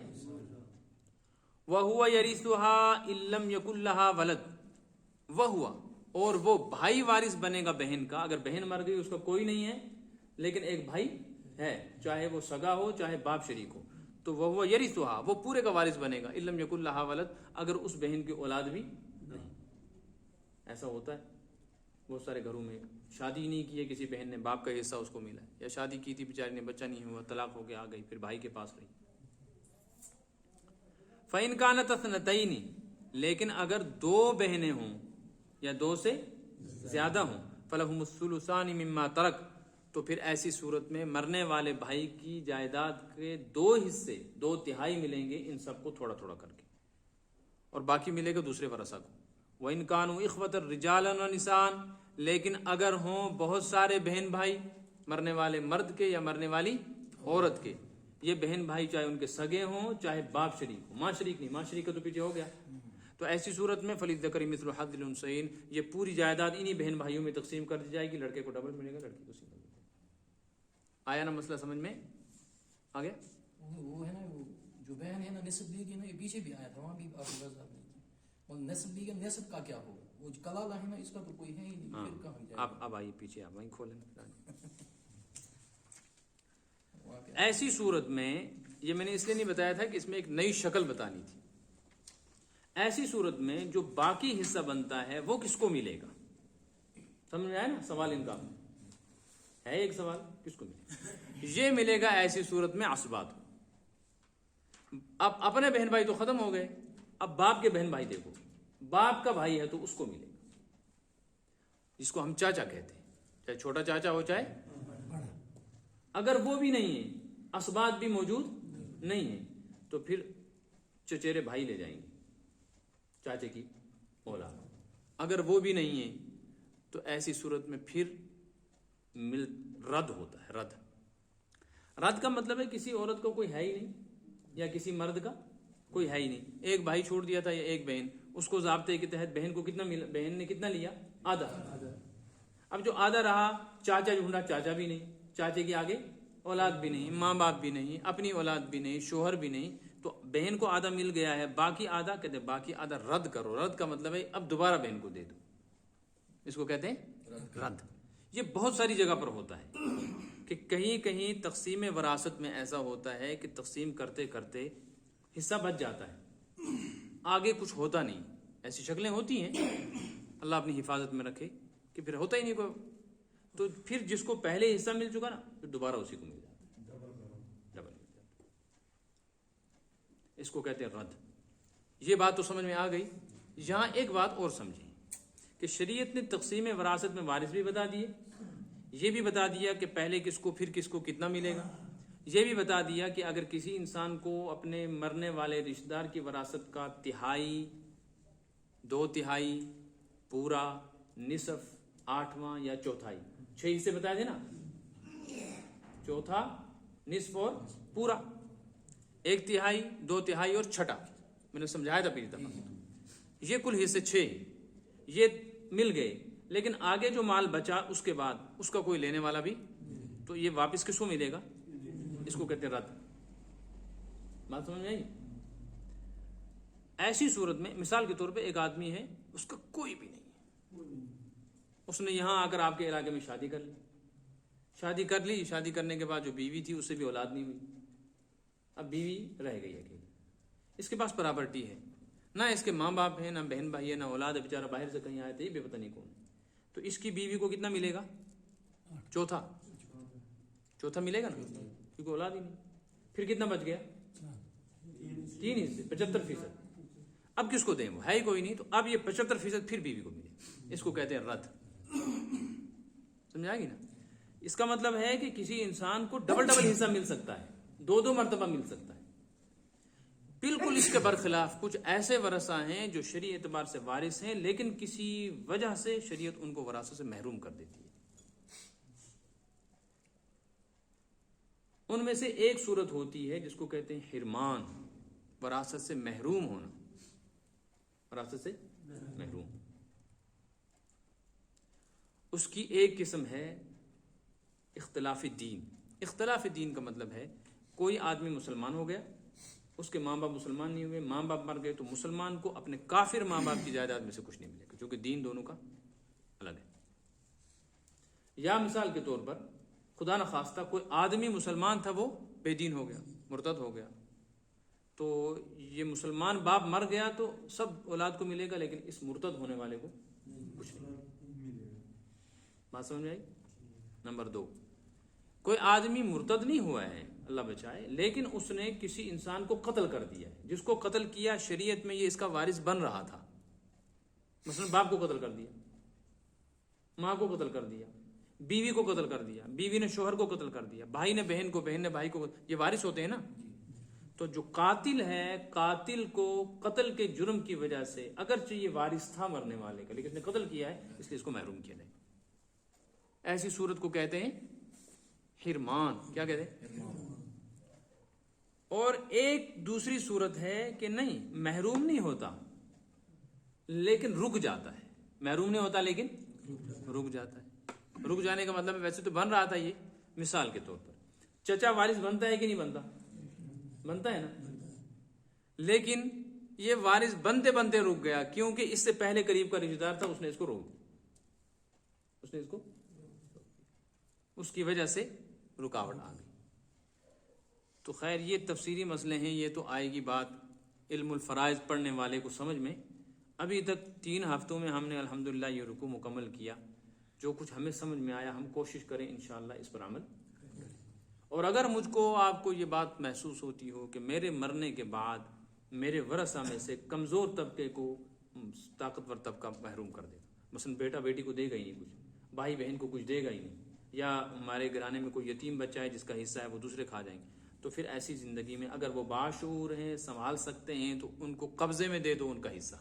وَهُوَ يَرِثُهَا إِن لَّمْ يَكُن لَّهَا وَلَدٌ، وَهُوَ، اور وہ بھائی وارث بنے گا بہن کا. اگر بہن مر گئی، اس کا کوئی نہیں ہے لیکن ایک بھائی ہے، چاہے وہ سگا ہو چاہے باپ شریک ہو، تو وَهُوَ يَرِثُهَا، وہ پورے کا وارث بنے گا. إِن لَّمْ يَكُن لَّهَا وَلَدٌ، اگر اس بہن کی اولاد بھی نہیں. ایسا ہوتا ہے بہت سارے گھروں میں، شادی نہیں کی ہے کسی بہن نے، باپ کا حصہ اس کو ملا ہے، یا شادی کی تھی بیچاری نے، بچہ نہیں ہوا، طلاق ہو کے آ گئی، پھر بھائی کے پاس رہی. فَإِنْ كَانَتْ اثْنَتَيْنِ، لیکن اگر دو بہنیں ہوں یا دو سے زیادہ ہوں، فَلَهُمُ الثُّلُثَانِ مِمَّا تَرَكَ، تو پھر ایسی صورت میں مرنے والے بھائی کی جائیداد کے 2 حصے، 2/3 ملیں گے ان سب کو تھوڑا تھوڑا کر کے، اور باقی ملے گا دوسرے ورثہ کو. وَإِنْ كَانُوا إِخْوَةً رِجَالًا وَنِسَاءً، لیکن اگر ہوں بہت سارے بہن بھائی، مرنے والے مرد کے یا مرنے والی عورت کے، یہ بہن بھائی چاہے ان کے سگے ہوں چاہے باپ شریک ہوں، ماں شریک نہیں، ماں شریک کا تو پیچھے ہو گیا، تو ایسی صورت میں فَلِلذَّكَرِ مِثْلُ حَظِّ الْأُنثَيَيْنِ، یہ پوری جائیداد انہی بہن بھائیوں میں تقسیم کر دی جائے گی. لڑکے کو ڈبل ملے گا، لڑکی کو سنگل ملے گا. آیا نا مسئلہ سمجھ میں آ گیا؟ وہ ہے نا، وہ جو بہن ہے نا نسب لی گئی نا، یہ پیچھے بھی آیا تھا، وہاں بھی آپ نے وضاحت نہیں کی. اور نسب لی گئی، نسب کا کیا ہوگا؟ وہ جو کلالہ ہے نا، اس کا تو کوئی ہے ہی نہیں، پھر کہاں جائے گا؟ اب آئیے پیچھے، آپ وہیں کھولیں. ایسی صورت میں یہ میں نے اس لیے نہیں بتایا تھا کہ اس میں ایک نئی شکل بتانی تھی. ایسی صورت میں جو باقی حصہ بنتا ہے وہ کس کو ملے گا؟ سمجھ میں آیا نا سوال؟ ان کا ہے ایک سوال، کس کو ملے گا؟ یہ ملے گا ایسی صورت میں عصبات کو. اب اپنے بہن بھائی تو ختم ہو گئے، اب باپ کے بہن بھائی دیکھو، باپ کا بھائی ہے تو اس کو ملے گا، جس کو ہم چاچا کہتے ہیں، چاہے چھوٹا چاچا ہو چاہے، اگر وہ بھی نہیں ہے، اسبات بھی موجود نہیں ہے، تو پھر چچیرے بھائی لے جائیں گے چاچے کی اولاد۔ اگر وہ بھی نہیں ہے تو ایسی صورت میں پھر رد ہوتا ہے۔ رد کا مطلب ہے کسی عورت کو کوئی ہے ہی نہیں، یا کسی مرد کا کوئی ہے ہی نہیں، ایک بھائی چھوڑ دیا تھا یا ایک بہن، اس کو ضابطے کے تحت بہن کو کتنا ملا، بہن نے کتنا لیا، آدھا۔ اب جو آدھا رہا، چاچا ڈھونڈا، چاچا بھی نہیں، چاچے کے آگے اولاد بھی نہیں، ماں باپ بھی نہیں، اپنی اولاد بھی نہیں، شوہر بھی نہیں، تو بہن کو آدھا مل گیا ہے، باقی آدھا کہتے ہیں باقی آدھا رد کرو۔ رد کا مطلب ہے اب دوبارہ بہن کو دے دو، اس کو کہتے ہیں رد۔ یہ بہت ساری جگہ پر ہوتا ہے کہ کہیں کہیں تقسیم وراثت میں ایسا ہوتا ہے کہ تقسیم کرتے کرتے حصہ بچ جاتا ہے، آگے کچھ ہوتا نہیں۔ ایسی شکلیں ہوتی ہیں، اللہ اپنی حفاظت میں رکھے کہ پھر ہوتا ہی نہیں کوئی، تو پھر جس کو پہلے حصہ مل چکا نا، پھر دوبارہ اسی کو مل جاتا ہے، ڈبل مل جاتا ہے۔ اس کو کہتے ہیں رد۔ یہ بات تو سمجھ میں آ گئی۔ یہاں ایک بات اور سمجھیں کہ شریعت نے تقسیم وراثت میں وارث بھی بتا دیے، یہ بھی بتا دیا کہ پہلے کس کو پھر کس کو کتنا ملے گا، یہ بھی بتا دیا کہ اگر کسی انسان کو اپنے مرنے والے رشتہ دار کی وراثت کا تہائی، 2/3، پورا، نصف، 8واں یا چوتھائی، 6 حصے بتائے تھے نا، چوتھا، نصف اور پورا، 1/3، 2/3 اور چھٹا، میں نے سمجھایا تھا پچھلی دفعہ، یہ کل حصے 6 یہ مل گئے، لیکن آگے جو مال بچا اس کے بعد اس کا کوئی لینے والا بھی، تو یہ واپس کس کو ملے گا، اس کو کہتے ہیں رد۔ بات سمجھ میں آئی؟ ایسی صورت میں مثال کے طور پہ ایک آدمی ہے، اس کا کوئی بھی نہیں ہے، اس نے یہاں آ کر آپ کے علاقے میں شادی کر لی، شادی کرنے کے بعد جو بیوی تھی اس سے بھی اولاد نہیں ہوئی، اب بیوی رہ گئی اکیلی، اس کے پاس پراپرٹی ہے، نہ اس کے ماں باپ ہیں، نہ بہن بھائی ہے، نہ اولاد ہے، بیچارہ باہر سے کہیں آئے تھے، یہ بھی پتہ نہیں کون، تو اس کی بیوی کو کتنا ملے گا، چوتھا ملے گا نا، کیونکہ اولاد ہی نہیں، پھر کتنا بچ گیا، 3 حصے، 75%۔ اب کس کو دیں، وہ ہے ہی کوئی نہیں، تو اب یہ 75% پھر بیوی کو ملے، اس کو کہتے ہیں رد۔ سمجھا گی نا؟ اس کا مطلب ہے کہ کسی انسان کو ڈبل حصہ مل سکتا ہے، 2 مرتبہ مل سکتا ہے۔ بالکل اس کے برخلاف کچھ ایسے ورثہ ہیں جو شرعی اعتبار سے وارث ہیں، لیکن کسی وجہ سے شریعت ان کو وراثت سے محروم کر دیتی ہے۔ ان میں سے ایک صورت ہوتی ہے جس کو کہتے ہیں حرمان، وراثت سے محروم ہونا، وراثت سے محروم۔ اس کی ایک قسم ہے اختلاف دین۔ اختلاف دین کا مطلب ہے کوئی آدمی مسلمان ہو گیا، اس کے ماں باپ مسلمان نہیں ہوئے، ماں باپ مر گئے، تو مسلمان کو اپنے کافر ماں باپ کی جائیداد میں سے کچھ نہیں ملے گا، کیونکہ دین دونوں کا الگ ہے۔ یا مثال کے طور پر خدا نخواستہ کوئی آدمی مسلمان تھا، وہ بے دین ہو گیا، مرتد ہو گیا، تو یہ مسلمان باپ مر گیا تو سب اولاد کو ملے گا، لیکن اس مرتد ہونے والے کو کچھ نہیں۔ بات سمجھ میں آئی؟ نمبر 2، کوئی آدمی مرتد نہیں ہوا ہے، اللہ بچائے، لیکن اس نے کسی انسان کو قتل کر دیا ہے، جس کو قتل کیا شریعت میں یہ اس کا وارث بن رہا تھا، مثلا باپ کو قتل کر دیا، ماں کو قتل کر دیا، بیوی کو قتل کر دیا، بیوی نے شوہر کو قتل کر دیا، بھائی نے بہن کو، بہن نے بھائی کو، یہ وارث ہوتے ہیں نا۔ تو جو قاتل ہے، قاتل کو قتل کے جرم کی وجہ سے، اگرچہ یہ وارث تھا مرنے والے کا لیکن اس نے قتل کیا ہے، اس لیے اس کو محروم کیا جائے۔ ایسی صورت کو کہتے ہیں حرمان۔ کیا کہتے ہیں؟ اور ایک دوسری صورت ہے کہ نہیں، محروم نہیں ہوتا لیکن رک جاتا ہے، محروم نہیں ہوتا لیکن رک جاتا ہے۔ رک جانے کا مطلب ویسے تو بن رہا تھا یہ، مثال کے طور پر چچا وارث بنتا ہے کہ نہیں بنتا؟ بنتا ہے نا، لیکن یہ وارث بنتے بنتے رک گیا، کیونکہ اس سے پہلے قریب کا رشتہ دار تھا، اس نے اس کو روک دیا، اس نے اس کو، اس کی وجہ سے رکاوٹ آ گئی۔ تو خیر یہ تفسیری مسئلے ہیں، یہ تو آئے گی بات علم الفرائض پڑھنے والے کو سمجھ میں۔ ابھی تک 3 ہفتوں میں ہم نے الحمدللہ یہ رکوع مکمل کیا، جو کچھ ہمیں سمجھ میں آیا ہم کوشش کریں انشاءاللہ اس پر عمل۔ اور اگر مجھ کو، آپ کو یہ بات محسوس ہوتی ہو کہ میرے مرنے کے بعد میرے ورثہ میں سے کمزور طبقے کو طاقتور طبقہ محروم کر دے گا۔ مثلا بیٹا بیٹی کو دے گا ہی نہیں کچھ، بھائی بہن کو کچھ دے گا ہی نہیں، یا ہمارے گھرانے میں کوئی یتیم بچہ ہے جس کا حصہ ہے وہ دوسرے کھا جائیں گے۔ تو پھر ایسی زندگی میں اگر وہ باشعور ہیں، سنبھال سکتے ہیں، تو ان کو قبضے میں دے دو ان کا حصہ،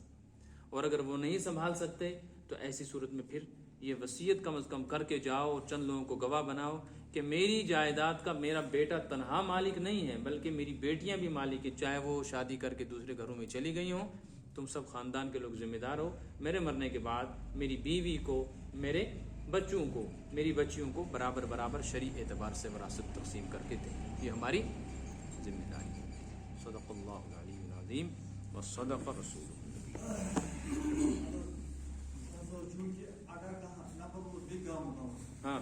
اور اگر وہ نہیں سنبھال سکتے تو ایسی صورت میں پھر یہ وصیت کم از کم کر کے جاؤ اور چند لوگوں کو گواہ بناؤ کہ میری جائیداد کا میرا بیٹا تنہا مالک نہیں ہے، بلکہ میری بیٹیاں بھی مالک ہیں، چاہے وہ شادی کر کے دوسرے گھروں میں چلی گئی ہوں، تم سب خاندان کے لوگ ذمہ دار ہو۔ میرے مرنے کے بعد میری بیوی کو، میرے بچوں کو، میری بچیوں کو برابر برابر شرعی اعتبار سے وراثت تقسیم کر کے دیں، یہ ہماری ذمہ داری ہے۔ صدق اللہ العلی العظیم وصدق رسول چونکہ اگر نفر دیگر ہاں